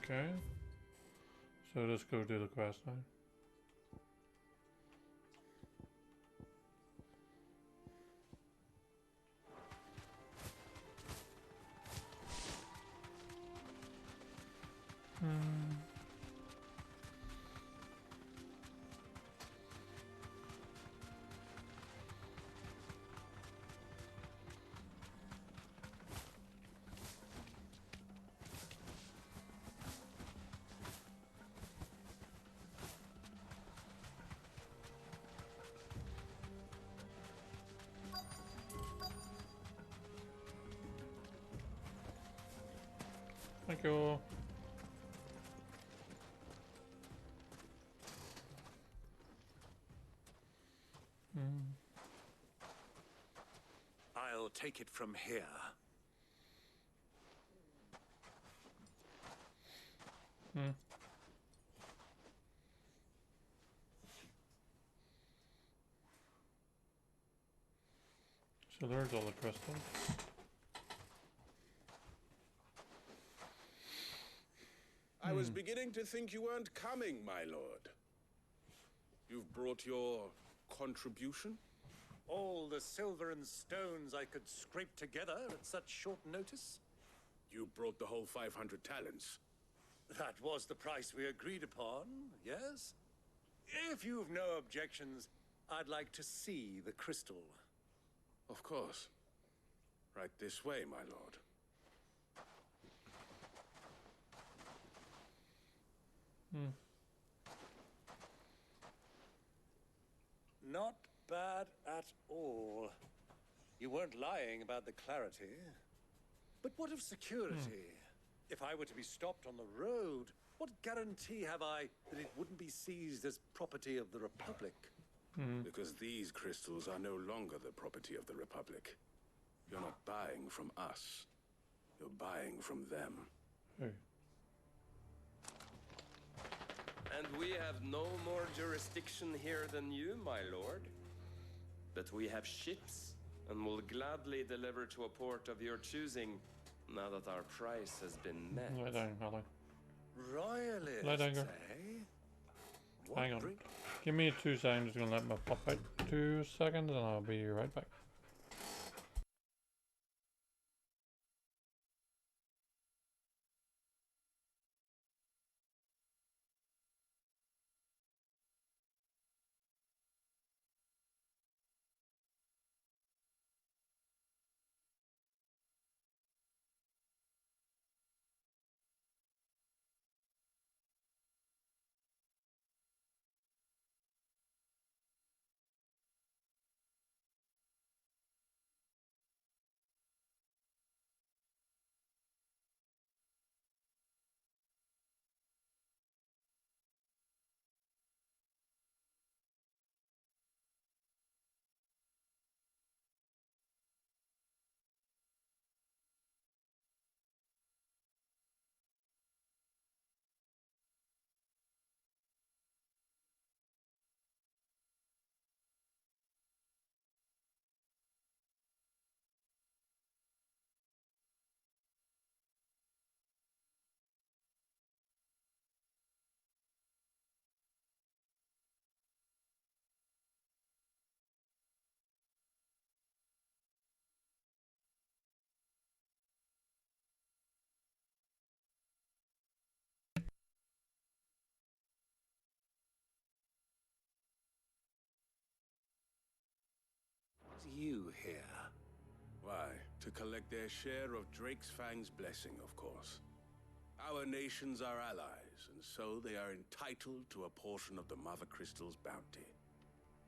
Okay. So let's go do the quest now. Thank you. I'll take it from here. So there's all the crystals. I was beginning to think you weren't coming, my lord. You've brought your contribution? All the silver and stones I could scrape together at such short notice? You brought the whole 500 talents. That was the price we agreed upon, yes? If you've no objections, I'd like to see the crystal. Of course. Right this way, my lord. Not bad at all. You weren't lying about the clarity. But what of security? If I were to be stopped on the road, what guarantee have I that it wouldn't be seized as property of the Republic? Because these crystals are no longer the property of the Republic. You're not buying from us. You're buying from them. Hey. And we have no more jurisdiction here than you, my lord. But we have ships, and will gladly deliver to a port of your choosing, now that our price has been met. Lie down, Holly. Royalists, Lie down, girl. eh? Hang on. Give me 2 seconds. I'm just gonna let my pop out 2 seconds, and I'll be right back. you here? Why, to collect their share of Drake's Fang's blessing, of course. Our nations are allies, and so they are entitled to a portion of the Mother Crystal's bounty.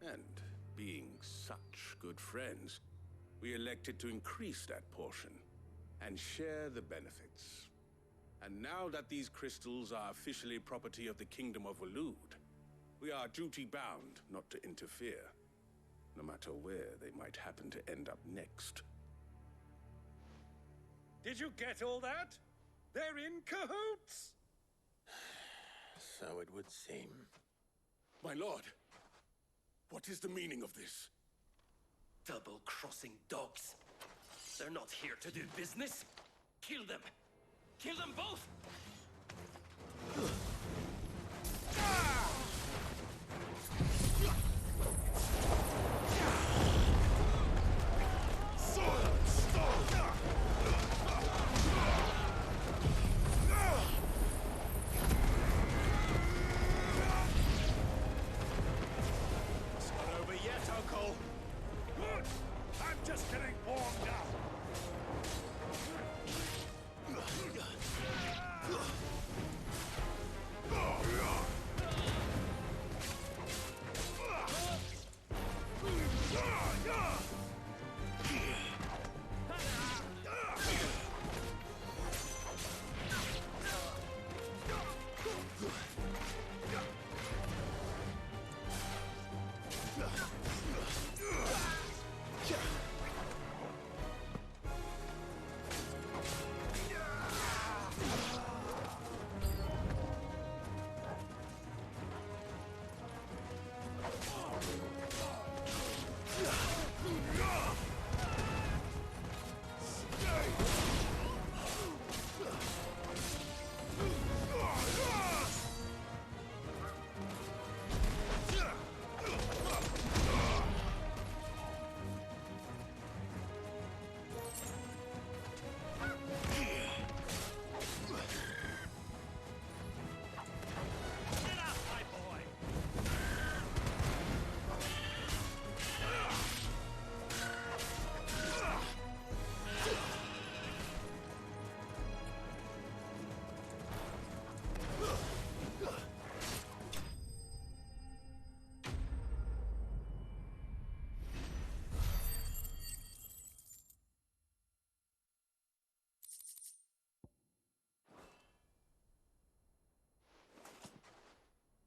And being such good friends, we elected to increase that portion and share the benefits. And now that these crystals are officially property of the Kingdom of Waloed, we are duty-bound not to interfere, no matter where they might happen to end up next. Did you get all that? They're in cahoots! So it would seem. My lord, what is the meaning of this? Double-crossing dogs. They're not here to do business. Kill them. Kill them both! It's not over yet, Uncle. Good. I'm just getting warmed up.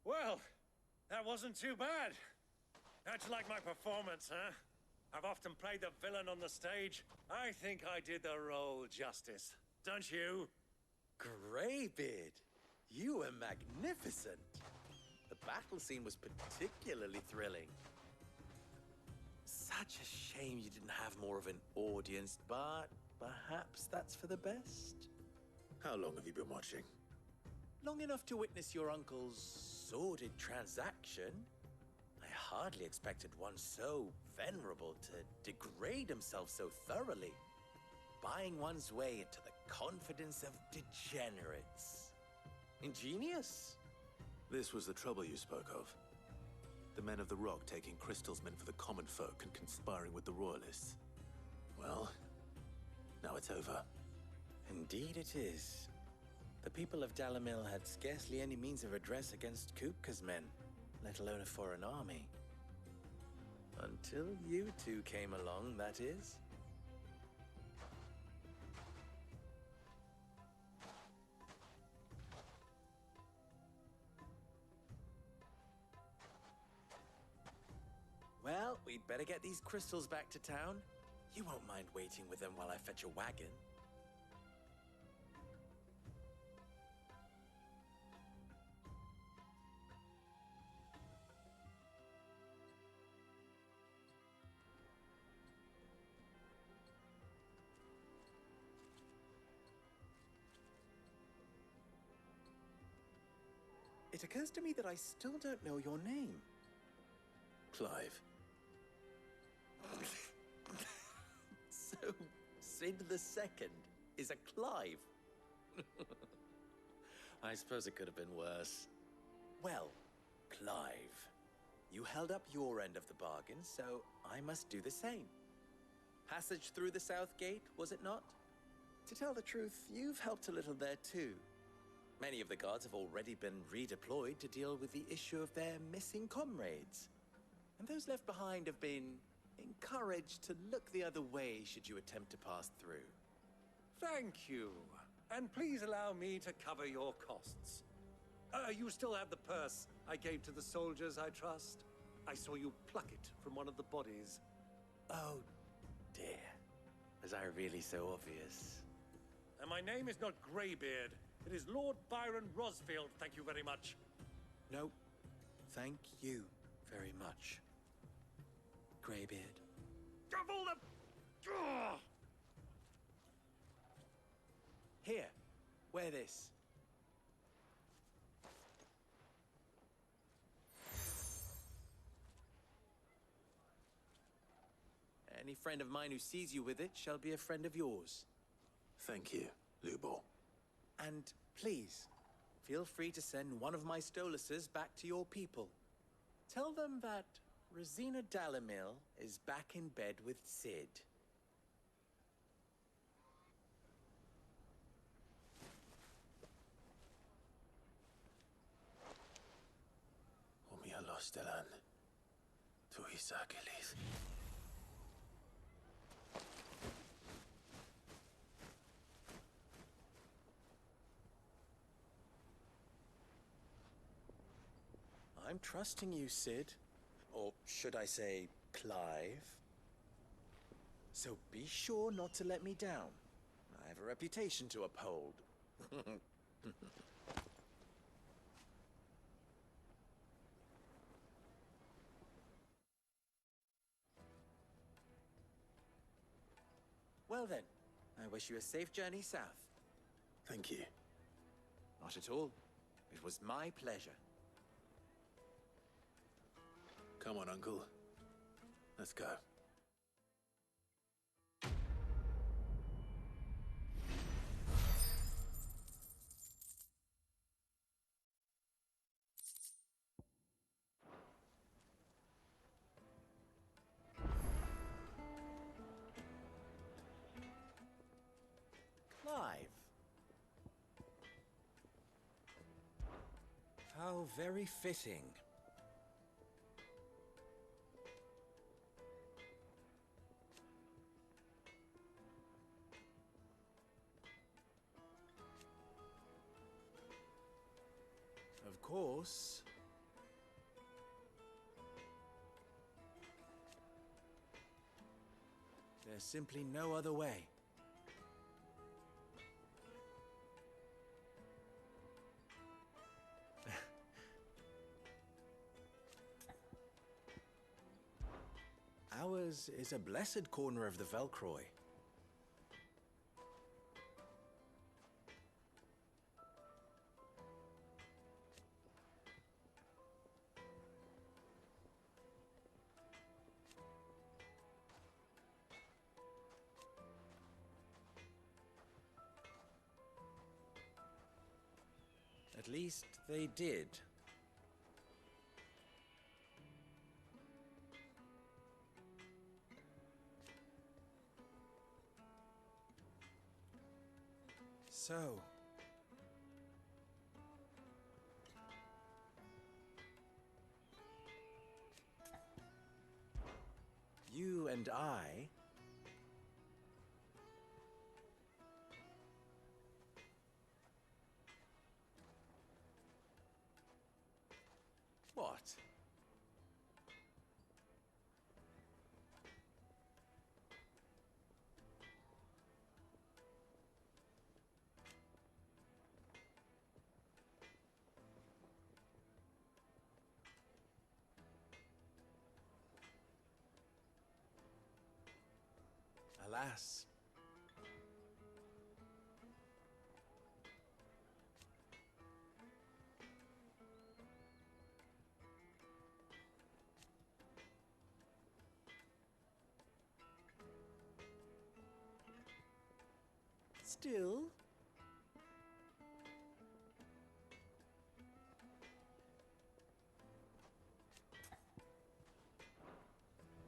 Well, that wasn't too bad. How'd you like my performance, huh? I've often played the villain on the stage. I think I did the role justice. Don't you? Greybeard, you were magnificent. The battle scene was particularly thrilling. Such a shame you didn't have more of an audience, but perhaps that's for the best. How long have you been watching? Long enough to witness your uncle's sordid transaction. I hardly expected one so venerable to degrade himself so thoroughly, buying one's way into the confidence of degenerates. Ingenious. This was the trouble you spoke of. The men of the Rock taking crystals meant for the common folk and conspiring with the Royalists. Well, now it's over. Indeed it is. The people of Dalamil had scarcely any means of redress against Kupka's men, let alone a foreign army. Until you two came along, that is. Well, we'd better get these crystals back to town. You won't mind waiting with them while I fetch a wagon. It occurs to me that I still don't know your name. Clive. So, Sid the Second is a Clive. I suppose it could have been worse. Well, Clive, you held up your end of the bargain, so I must do the same. passage through the south gate, was it not? To tell the truth, you've helped a little there too. Many of the guards have already been redeployed to deal with the issue of their missing comrades. And those left behind have been encouraged to look the other way should you attempt to pass through. Thank you. And please allow me to cover your costs. You still have the purse I gave to the soldiers, I trust? I saw you pluck it from one of the bodies. Oh, dear. Was I really so obvious? And my name is not Greybeard. It is Lord Byron Rosfield, thank you very much. No, thank you very much, Greybeard. Of all the... Ugh! Here, wear this. Any friend of mine who sees you with it shall be a friend of yours. Thank you, Lubor. And please, feel free to send one of my Stoluses back to your people. Tell them that Rosina Dalamil is back in bed with Sid. Omia lostelan. Tu isakelis. I'm trusting you, Sid. Or should I say, Clive? So be sure not to let me down. I have a reputation to uphold. Well then, I wish you a safe journey south. Thank you. Not at all. It was my pleasure. Come on, Uncle. Let's go. Clive. How very fitting. Of course. There's simply no other way. Ours is a blessed corner of the Velcroy. At least they did. So, you and I what? Alas. Still,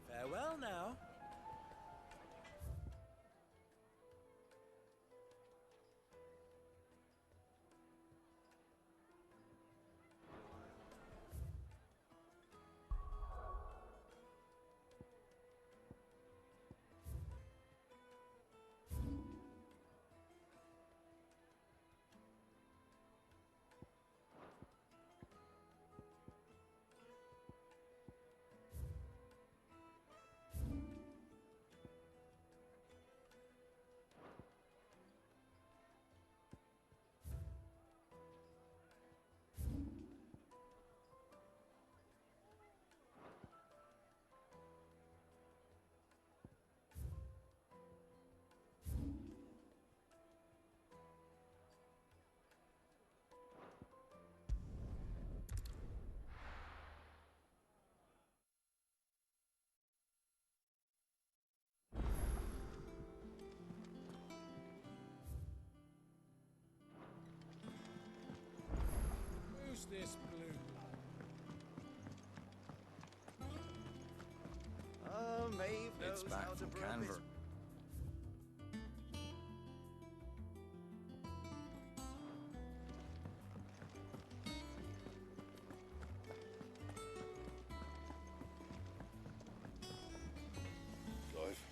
farewell now. just back from Canver. Clive.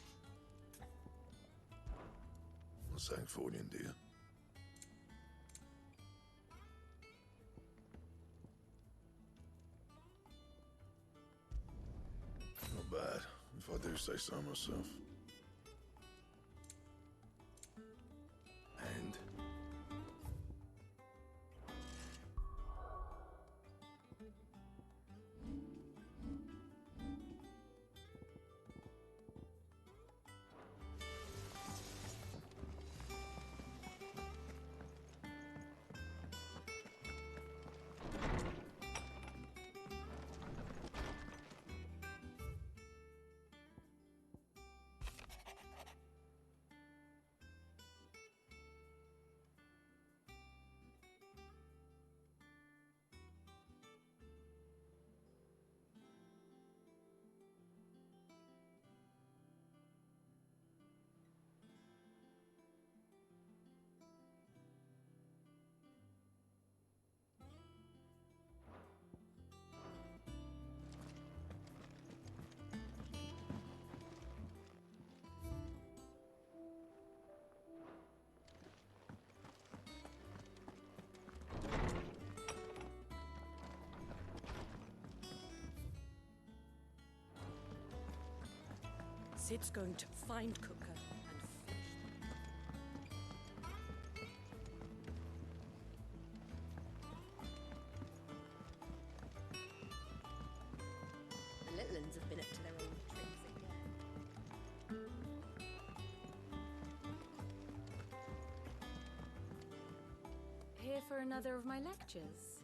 Not saying Fordian, do you? Not bad, if I do say so myself. And Sid's going to find Cooker and finish them. The little uns have been up to their old tricks again. Here for another of my lectures?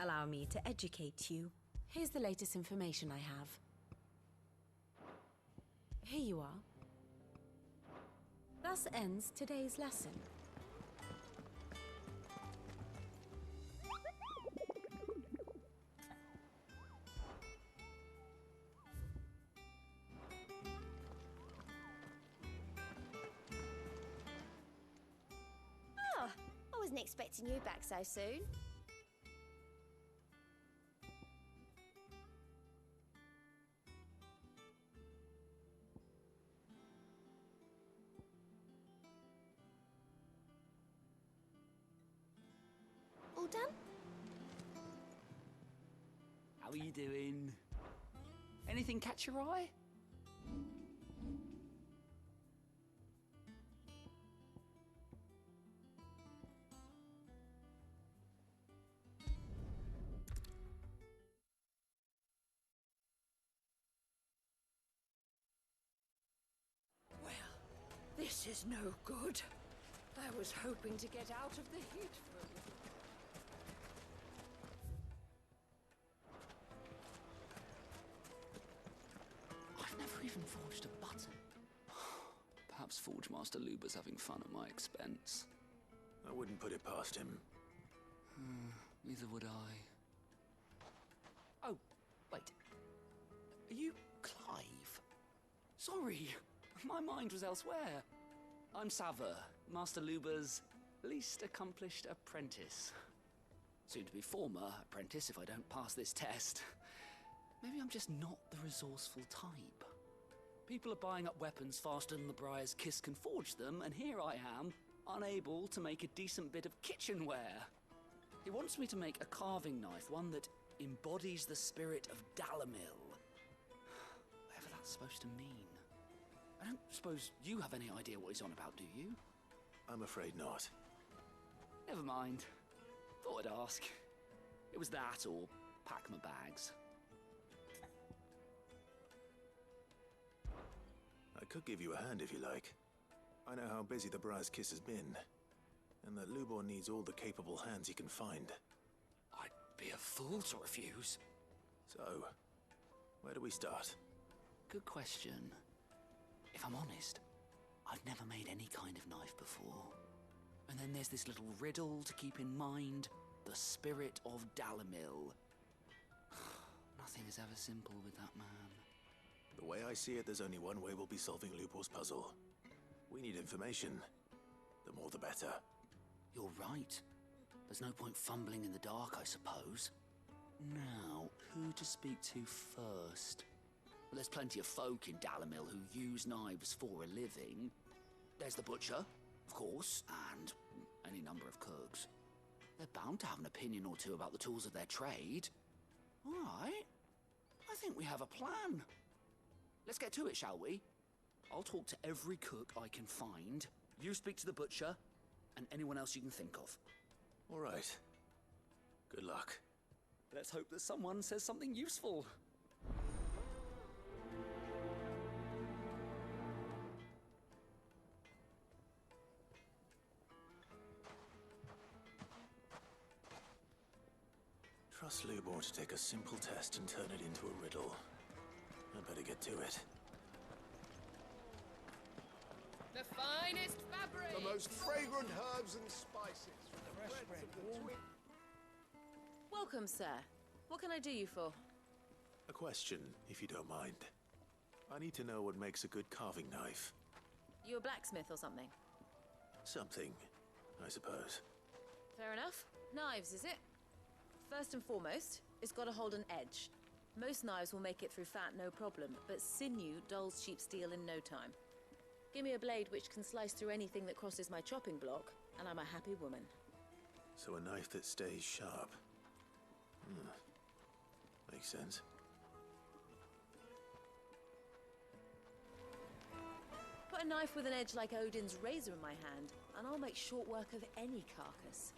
Allow me to educate you. Here's the latest information I have. Here you are. Thus ends today's lesson. Oh, I wasn't expecting you back so soon. All done? How are you doing? Anything catch your eye? Well, this is no good. I was hoping to get out of the heat for a little. I've never even forged a button. Perhaps Forge Master Luber's having fun at my expense. I wouldn't put it past him. Neither would I. Oh, wait. Are you Clive? Sorry, my mind was elsewhere. I'm Sava, Master Luber's least accomplished apprentice. Soon to be former apprentice if I don't pass this test. Maybe I'm just not the resourceful type. People are buying up weapons faster than the Briar's Kiss can forge them, and here I am, unable to make a decent bit of kitchenware. He wants me to make a carving knife, one that embodies the spirit of Dalamil. Whatever that's supposed to mean. I don't suppose you have any idea what he's on about, do you? I'm afraid not. Never mind. Thought I'd ask. It was that or pack my bags. I could give you a hand if you like. I know how busy the Briar's Kiss has been, and that Lubor needs all the capable hands he can find. I'd be a fool to refuse. So, where do we start? Good question. If I'm honest, I've never made any kind of knife before. And then there's this little riddle to keep in mind. The spirit of Dalamil. Nothing is ever simple with that man. The way I see it, there's only one way we'll be solving Lubor's puzzle. We need information. The more the better. You're right. There's no point fumbling in the dark, I suppose. Now, who to speak to first? Well, there's plenty of folk in Dalamil who use knives for a living. There's the butcher, of course, and any number of cooks. They're bound to have an opinion or two about the tools of their trade. All right. I think we have a plan. Let's get to it, shall we? I'll talk to every cook I can find. You speak to the butcher, and anyone else you can think of. All right. Good luck. Let's hope that someone says something useful. Trust Lubor to take a simple test and turn it into a riddle. I'd better get to it. The finest fabric! The most fragrant herbs and spices from the breadth of the twin. Welcome, sir. What can I do you for? A question, if you don't mind. I need to know what makes a good carving knife. You a blacksmith or something? Something, I suppose. Fair enough. Knives, is it? First and foremost, it's got to hold an edge. Most knives will make it through fat, no problem, but sinew dulls cheap steel in no time. Give me a blade which can slice through anything that crosses my chopping block, and I'm a happy woman. So a knife that stays sharp. Makes sense. Put a knife with an edge like Odin's razor in my hand, and I'll make short work of any carcass.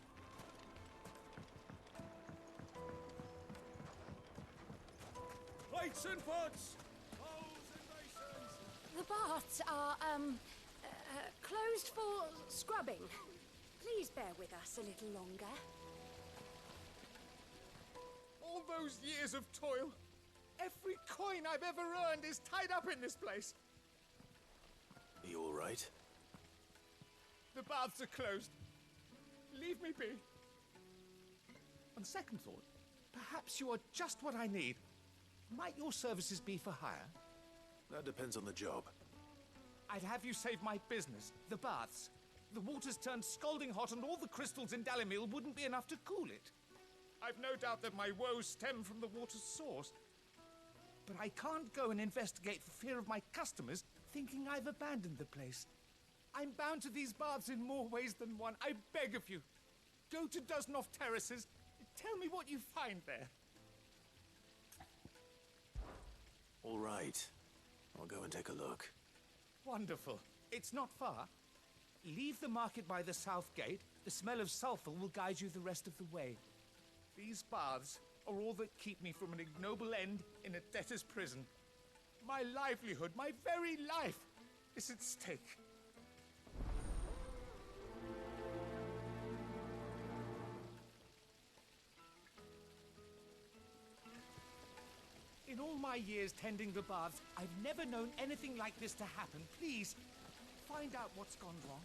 Plates and pots! Bowls and basins! The baths are, closed for scrubbing. Please bear with us a little longer. All those years of toil, every coin I've ever earned is tied up in this place. Are you all right? The baths are closed. Leave me be. On second thought, perhaps you are just what I need. Might your services be for hire? That depends on the job. I'd have you save my business, the baths. The water's turned scalding hot and all the crystals in Dalamil wouldn't be enough to cool it. I've no doubt that my woes stem from the water's source. But I can't go and investigate for fear of my customers thinking I've abandoned the place. I'm bound to these baths in more ways than one. I beg of you, go to Dusnoff Terraces. Tell me what you find there. All right. I'll go and take a look. Wonderful. It's not far. Leave the market by the south gate. The smell of sulfur will guide you the rest of the way. These baths are all that keep me from an ignoble end in a debtor's prison. My livelihood, my very life, is at stake. In all my years tending the baths, I've never known anything like this to happen. Please, find out what's gone wrong.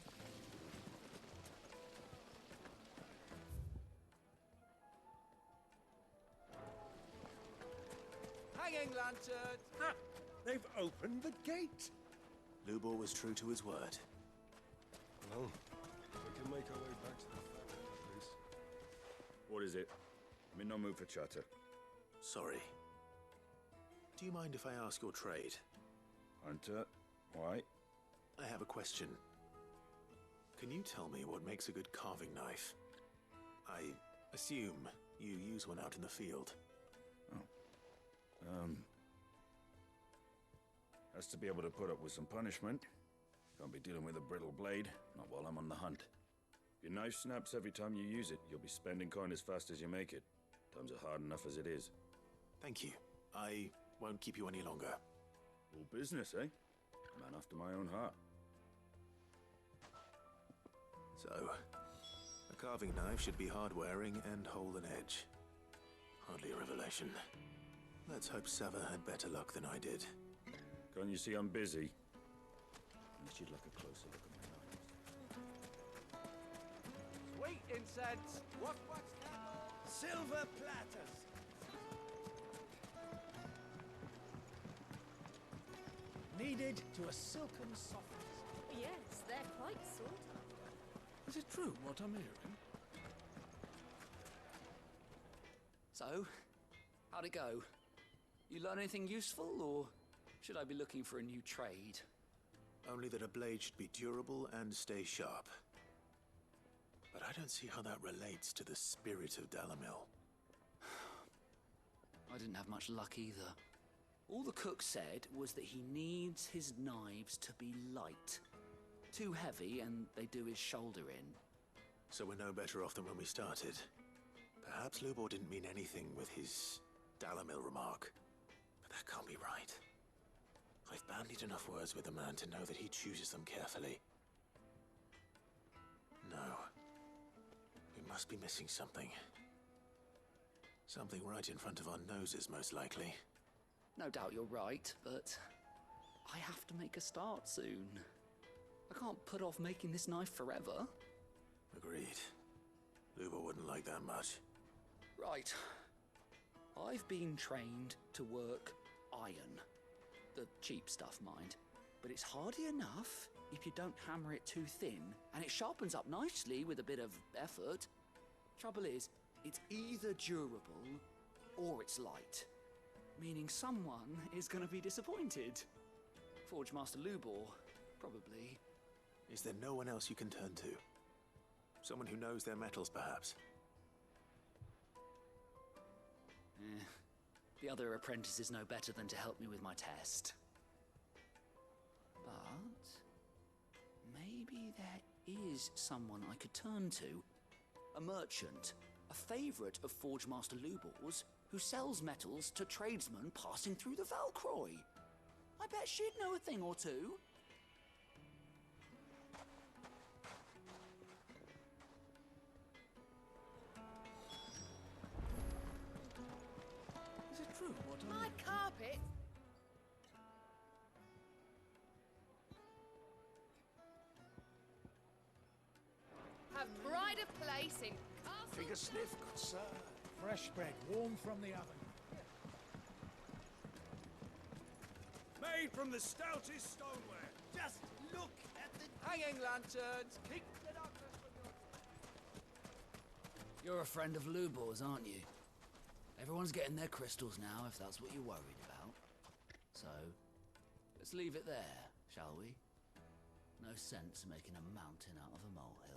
Hanging lantern! Ah, they've opened the gate! Lubor was true to his word. Well, we can make our way back to the factory, please. What is it? I'm in no mood for chatter. Sorry. Do you mind if I ask your trade? Hunter, why? I have a question. Can you tell me what makes a good carving knife? I assume you use one out in the field. Has to be able to put up with some punishment. Can't be dealing with a brittle blade, not while I'm on the hunt. If your knife snaps every time you use it, you'll be spending coin as fast as you make it. Times are hard enough as it is. Thank you. I won't keep you any longer. All business, eh? Man after my own heart. So, a carving knife should be hard-wearing and hold an edge. Hardly a revelation. Let's hope Sava had better luck than I did. Can't you see I'm busy? Unless you'd like a closer look at my knives. Sweet incense! What's that? Silver platters! kneaded to a silken softness. Yes, they're quite sort of. Is it true what I'm hearing? So, how'd it go? You learn anything useful, or should I be looking for a new trade? Only that a blade should be durable and stay sharp. But I don't see how that relates to the spirit of Dalamil. I didn't have much luck either. All the cook said was that he needs his knives to be light. Too heavy and they do his shoulder in. So we're no better off than when we started. Perhaps Lubor didn't mean anything with his Dalamil remark. But that can't be right. I've bandied enough words with the man to know that he chooses them carefully. No. We must be missing something. Something right in front of our noses, most likely. No doubt you're right, but I have to make a start soon. I can't put off making this knife forever. Agreed. Lubor wouldn't like that much. Right. I've been trained to work iron. The cheap stuff, mind. But it's hardy enough if you don't hammer it too thin, and it sharpens up nicely with a bit of effort. Trouble is, it's either durable or it's light. Meaning someone is gonna be disappointed. Forge Master Lubor, probably. Is there no one else you can turn to? Someone who knows their metals, perhaps? The other apprentices know better than to help me with my test. But maybe there is someone I could turn to. A merchant, a favourite of Forge Master Lubor's, who sells metals to tradesmen passing through the Valcroy. I bet she'd know a thing or two. Is it true what I'm My carpet? Have pride of place in castle. Take a sniff, good sir. Fresh bread, warm from the oven. Made from the stoutest stoneware. Just look at the hanging lanterns. Keep the darkness from your... You're a friend of Lubor's, aren't you? Everyone's getting their crystals now, if that's what you're worried about. So, let's leave it there, shall we? No sense making a mountain out of a molehill.